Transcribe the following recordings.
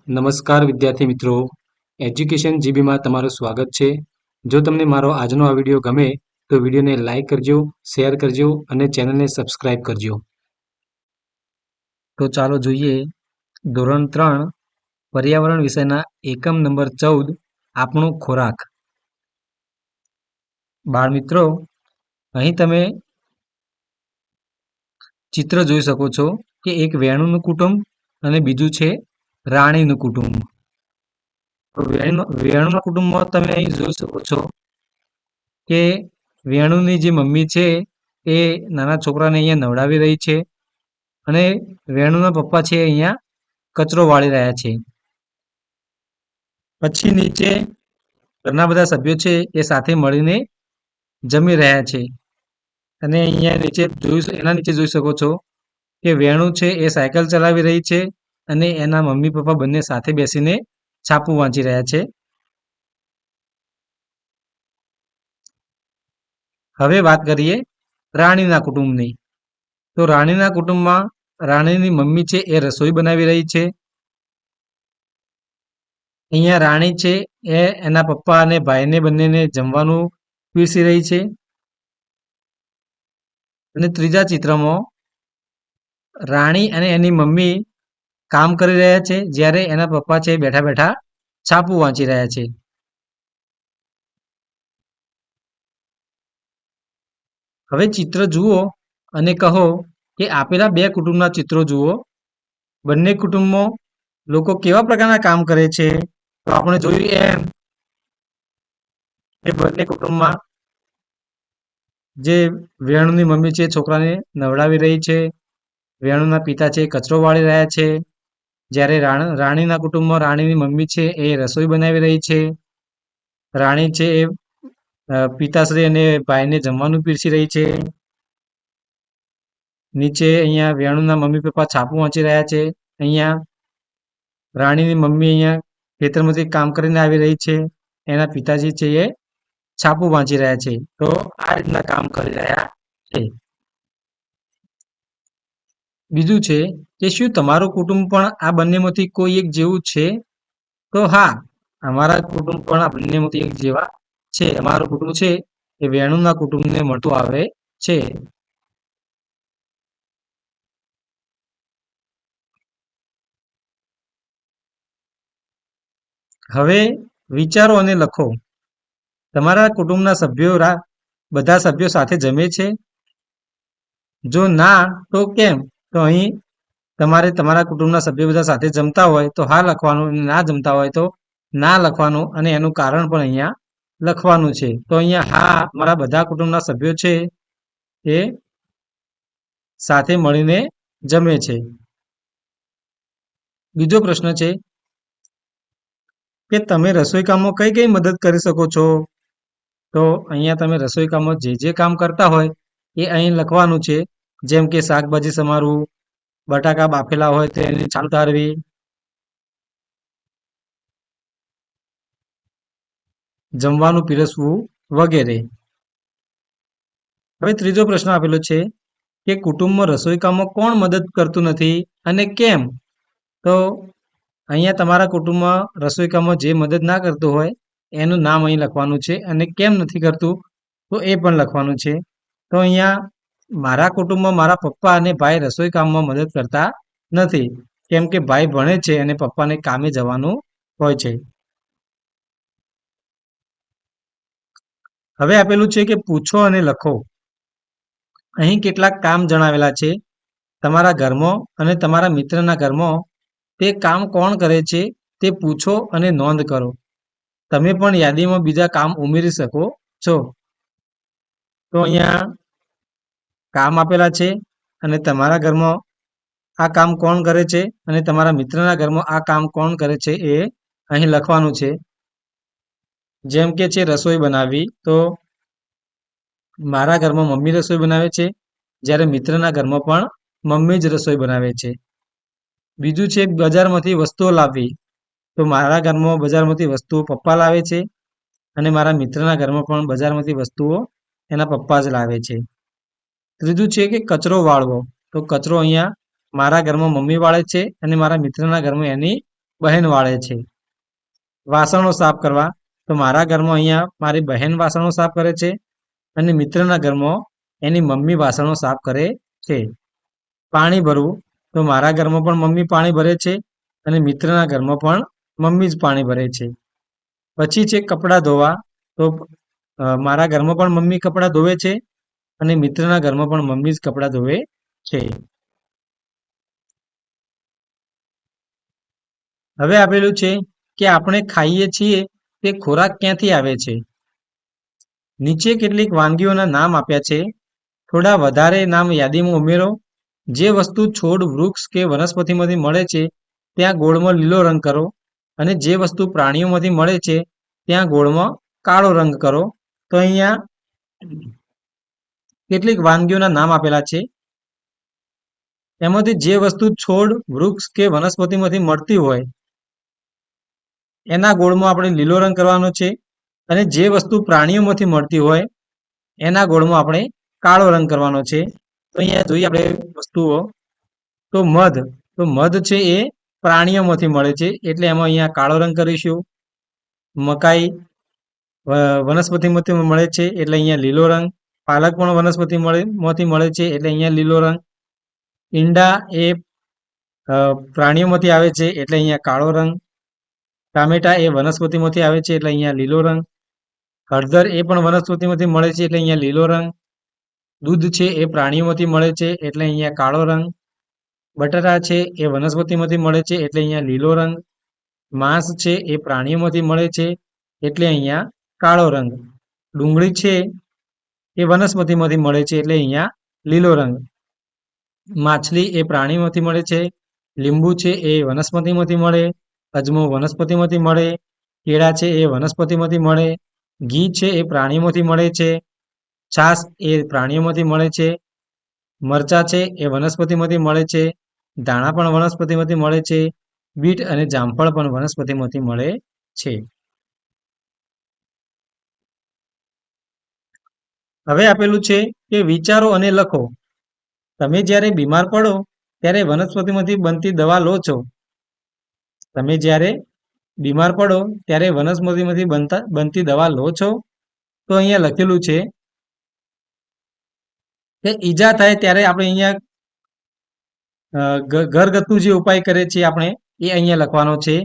નમસ્કાર વિદ્યાર્થી મિત્રો, એજ્યુકેશન જીબીમાં તમારું સ્વાગત છે. જો તમને મારો આજનો આ વિડીયો ગમે તો વિડીયોને લાઇક કરજો, શેર કરજો અને ચેનલને સબસ્ક્રાઇબ કરજો. તો ચાલો જોઈએ ધોરણ 3 પર્યાવરણ વિષયના એકમ નંબર 14 આપણો ખોરાક. બાળ મિત્રો, અહીં તમે ચિત્ર જોઈ શકો છો કે એક વેણુનું કુટુંબ અને બીજું છે રાણીનું કુટુંબ. વેણુના કુટુંબમાં તમે અહીં જોઈ શકો છો કે વેણુની જે મમ્મી છે એ નાના છોકરાને અહીંયા નવડાવી રહી છે અને વેણુના પપ્પા છે અહીંયા કચરો વાળી રહ્યા છે. પછી નીચે ઘરના બધા સભ્યો છે એ સાથે મળીને જમી રહ્યા છે અને અહીંયા એના નીચે જોઈ શકો છો કે વેણુ છે એ સાયકલ ચલાવી રહી છે અને એના મમ્મી પપ્પા બંને સાથે બેસીને છાપું વાંચી રહ્યા છે. હવે વાત કરીએ રાણીના કુટુંબની. તો રાણીના કુટુંબમાં રાણીની મમ્મી છે એ રસોઈ બનાવી રહી છે. અહીંયા રાણી છે એ એના પપ્પા અને ભાઈને બંનેને જમવાનું પીરસી રહી છે. અને ત્રીજા ચિત્રમાં રાણી અને એની મમ્મી કામ કરી રહ્યા છે, જ્યારે એના પપ્પા છે બેઠા બેઠા છાપું વાંચી રહ્યા છે. હવે ચિત્ર જુઓ અને કહો કે આપેલા બે કુટુંબના ચિત્રો જુઓ. બંને કુટુંબમાં લોકો કેવા પ્રકારના કામ કરે છે? તો આપણે જોયું એમ કે બંને કુટુંબમાં જે વેણુની મમ્મી છે છોકરાને નવડાવી રહી છે, વેણુના પિતા છે કચરો વાળી રહ્યા છે, જ્યારે રાણીના કુટુંબમાં રાણીની મમ્મી છે એ રસોઈ બનાવી રહી છે. રાણી છે એ પિતાશ્રી અને ભાઈને જમવાનું પીરસી રહી છે. નીચે અહીંયા વેણુના મમ્મી પપ્પા છાપું વાંચી રહ્યા છે. અહીંયા રાણીની મમ્મી અહીંયા ખેતરમાંથી કામ કરીને આવી રહી છે, એના પિતાજી છે એ છાપું વાંચી રહ્યા છે. તો આ રીતના કામ કરી રહ્યા છે. બીજું છે કે શું તમારું કુટુંબ પણ આ બંનેમાંથી કોઈ એક જેવું છે? તો હા, અમારા કુટુંબ પણ આ બંનેમાંથી એક જેવા છે. અમારું કુટુંબ છે એ વેણુના કુટુંબને મળતું આવે છે. હવે વિચારો અને લખો. તમારા કુટુંબના સભ્યો બધા સભ્યો સાથે જમે છે? જો ના તો કેમ? તો અહીં તમારે તમારા કુટુંબના સભ્યો બધા સાથે જમતા હોય તો હા લખવાનું, ના જમતા હોય તો ના લખવાનું અને એનું કારણ પણ અહીંયા લખવાનું છે. તો અહીંયા હા, મારા બધા કુટુંબના સભ્યો છે એ સાથે મળીને જમે છે. બીજો પ્રશ્ન છે કે તમે રસોઈ કામમાં કઈ કઈ મદદ કરી શકો છો? તો અહીંયા તમે રસોઈ કામમાં જે કામ કરતા હોય એ અહીં લખવાનું છે. જેમ કે શાકભાજી સમારવું, બટાકા બાફેલા હોય તો એની છાલ ઉતારવી, જમવાનું પીરસવું વગેરે. હવે ત્રીજો પ્રશ્ન આપેલો છે કે કુટુંબમાં રસોઈ કામમાં કોણ મદદ કરતું નથી અને કેમ? તો અહીંયા તમારા કુટુંબમાં રસોઈ કામમાં જે મદદ ના કરતું હોય એનું નામ અહીં લખવાનું છે અને કેમ નથી કરતું તો એ પણ લખવાનું છે. તો અહીંયા મારા કુટુંબમાં મારા પપ્પા અને ભાઈ રસોઈ કામમાં મદદ કરતા નથી, કેમ કે ભાઈ ભણે છે અને પપ્પાને કામે જવાનું હોય છે. હવે આપેલું છે કે પૂછો અને લખો. અહીં કેટલાક કામ જણાવેલા છે. તમારા ઘરમાં અને તમારા મિત્રના ઘરમાં તે કામ કોણ કરે છે તે પૂછો અને નોંધ કરો. તમે પણ યાદીમાં બીજા કામ ઉમેરી શકો છો. તો અહીંયા કામ આપેલા છે અને તમારા ઘરમાં આ કામ કોણ કરે છે અને તમારા મિત્રના ઘરમાં આ કામ કોણ કરે છે એ અહીં લખવાનું છે. જેમ કે છે રસોઈ બનાવવી, તો મારા ઘરમાં મમ્મી રસોઈ બનાવે છે, જ્યારે મિત્રના ઘરમાં પણ મમ્મી જ રસોઈ બનાવે છે. બીજું છે બજારમાંથી વસ્તુઓ લાવવી, તો મારા ઘરમાં બજારમાંથી વસ્તુઓ પપ્પા લાવે છે અને મારા મિત્રના ઘરમાં પણ બજારમાંથી વસ્તુઓ એના પપ્પા જ લાવે છે. ત્રીજું છે કે કચરો વાળવો, તો કચરો અહીંયા મારા ઘરમાં મમ્મી વાળે છે અને મારા મિત્રના ઘરમાં એની બહેન વાળે છે. વાસણો સાફ કરવા, તો મારા ઘરમાં અહીંયા મારી બહેન વાસણો સાફ કરે છે અને મિત્રના ઘરમાં એની મમ્મી વાસણો સાફ કરે છે. પાણી ભરવું, તો મારા ઘરમાં પણ મમ્મી પાણી ભરે છે અને મિત્રના ઘરમાં પણ મમ્મી જ પાણી ભરે છે. પછી છે કપડાં ધોવા, તો મારા ઘરમાં પણ મમ્મી કપડાં ધોવે છે અને મિત્રના ઘરમાં પણ મમ્મી જ કપડાં ધોવે છે. હવે આપેલું છે કે આપણે ખાઈએ છીએ તે ખોરાક ક્યાંથી આવે છે? નીચે કેટલીક વાનગીઓના નામ આપ્યા છે. થોડા વધારે નામ યાદીમાં ઉમેરો. જે વસ્તુ છોડ, વૃક્ષ કે વનસ્પતિમાંથી મળે છે ત્યાં ગોળમાં લીલો રંગ કરો અને જે વસ્તુ પ્રાણીઓમાંથી મળે છે ત્યાં ગોળમાં કાળો રંગ કરો. તો અહીંયા કેટલીક વાનગીઓના નામ આપેલા છે. એમાંથી જે વસ્તુ છોડ, વૃક્ષ કે વનસ્પતિમાંથી મળતી હોય એના ગોળમાં આપણે લીલો રંગ કરવાનો છે અને જે વસ્તુ પ્રાણીઓમાંથી મળતી હોય એના ગોળમાં આપણે કાળો રંગ કરવાનો છે. તો અહીંયા જોઈએ આપણે વસ્તુઓ, તો મધ છે એ પ્રાણીઓમાંથી મળે છે એટલે એમાં અહીંયા કાળો રંગ કરીશું. મકાઈ વનસ્પતિમાંથી મળે છે એટલે અહીંયા લીલો રંગ. પાલક પણ વનસ્પતિમાંથી મળે છે એટલે અહીંયા લીલો રંગ. ઈંડા એ પ્રાણીઓમાંથી આવે છે એટલે અહીંયા કાળો રંગ. ટામેટા એ વનસ્પતિમાંથી આવે છે એટલે અહીંયા લીલો રંગ. હળદર એ પણ વનસ્પતિમાંથી મળે છે એટલે અહીંયા લીલો રંગ. દૂધ છે એ પ્રાણીઓમાંથી મળે છે એટલે અહીંયા કાળો રંગ. બટાટા છે એ વનસ્પતિમાંથી મળે છે એટલે અહીંયા લીલો રંગ. માંસ છે એ પ્રાણીઓમાંથી મળે છે એટલે અહીંયા કાળો રંગ. ડુંગળી છે એ વનસ્પતિમાંથી મળે છે એટલે અહીંયા લીલો રંગ. માછલી એ પ્રાણીમાંથી મળે છે. લીંબુ છે એ વનસ્પતિમાંથી મળે. અજમો વનસ્પતિમાંથી મળે. કેળા છે એ વનસ્પતિમાંથી મળે. ઘી છે એ પ્રાણીઓમાંથી મળે છે. છાશ એ પ્રાણીઓમાંથી મળે છે. મરચાં છે એ વનસ્પતિમાંથી મળે છે. ધાણા પણ વનસ્પતિમાંથી મળે છે. બીટ અને જામફળ પણ વનસ્પતિમાંથી મળે છે. હવે આપેલું છે કે વિચારો અને લખો. તમે જ્યારે બીમાર પડો ત્યારે વનસ્પતિમાંથી બનતી દવા લો છો. તમે જ્યારે બીમાર પડો ત્યારે વનસ્પતિમાંથી બનતી દવા લો છો. તો અહીંયા લખેલું છે કે ઈજા થાય ત્યારે આપણે અહીંયા ઘરગથ્થુ જે ઉપાય કરે છે આપણે એ અહીંયા લખવાનો છે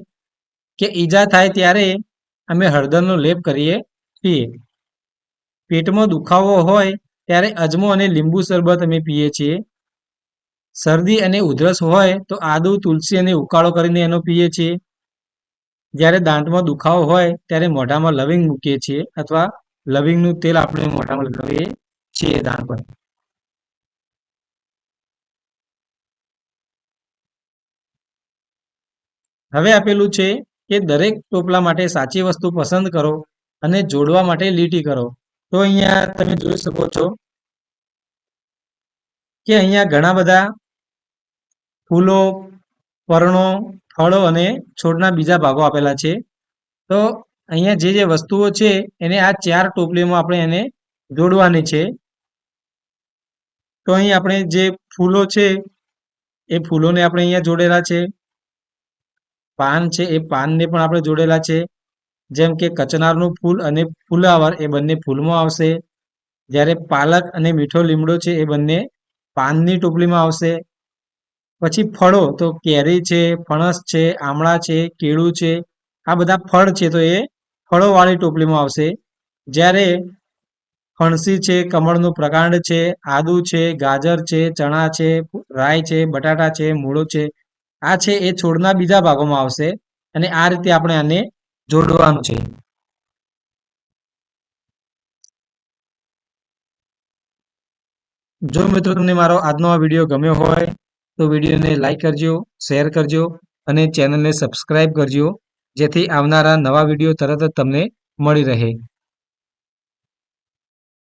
કે ઈજા થાય ત્યારે અમે હળદરનો લેપ કરીએ છીએ. પેટમાં દુખાવો હોય ત્યારે અજમો અને લીંબુ શરબત અમે પીએ છીએ. શરદી અને ઉધરસ હોય તો આદુ, તુલસી અને ઉકાળો કરીને એનો પીએ છીએ. જ્યારે દાંતમાં દુખાવો હોય ત્યારે મોઢામાં લવિંગ મૂકીએ છીએ અથવા લવિંગનું તેલ આપણે મોઢામાં લગાવીએ છીએ દાંત પર. હવે આપેલું છે કે દરેક ટોપલા માટે સાચી વસ્તુ પસંદ કરો અને જોડવા માટે લીટી કરો. તો અહીંયા તમે જોઈ શકો છો કે અહીંયા ઘણા બધા ફૂલો, પર્ણો, ફળો અને છોડના બીજા ભાગો આપેલા છે. તો અહીંયા જે વસ્તુઓ છે એને આ 4 ટોપલીમાં આપણે એને જોડવાની છે. તો અહીં આપણે જે ફૂલો છે એ ફૂલોને આપણે અહીંયા જોડેલા છે. પાન છે એ પાનને પણ આપણે જોડેલા છે. જેમ કે કચનારનું ફૂલ અને ફુલાવર એ બંને ફૂલમાં આવશે. જ્યારે પાલક અને મીઠો લીમડો છે એ બંને પાનની ટોપલીમાં આવશે. પછી ફળો, તો કેરી છે, ફણસ છે, આમળા છે, કેળું છે, આ બધા ફળ છે તો એ ફળોવાળી ટોપલીમાં આવશે. જ્યારે ફણસી છે, કમળનું પ્રકાંડ છે, આદુ છે, ગાજર છે, ચણા છે, રાઈ છે, બટાટા છે, મૂળો છે, આ છે એ છોડના બીજા ભાગોમાં આવશે અને આ રીતે આપણે આને જોડવાનું છે. જો મિત્રો તમને મારો આજનો આ વિડીયો ગમ્યો હોય તો વિડીયોને લાઈક કરજો, શેર કરજો અને ચેનલને સબસ્ક્રાઈબ કરજો, જેથી આવનારા નવા વિડીયો તરત જ તમને મળી રહે.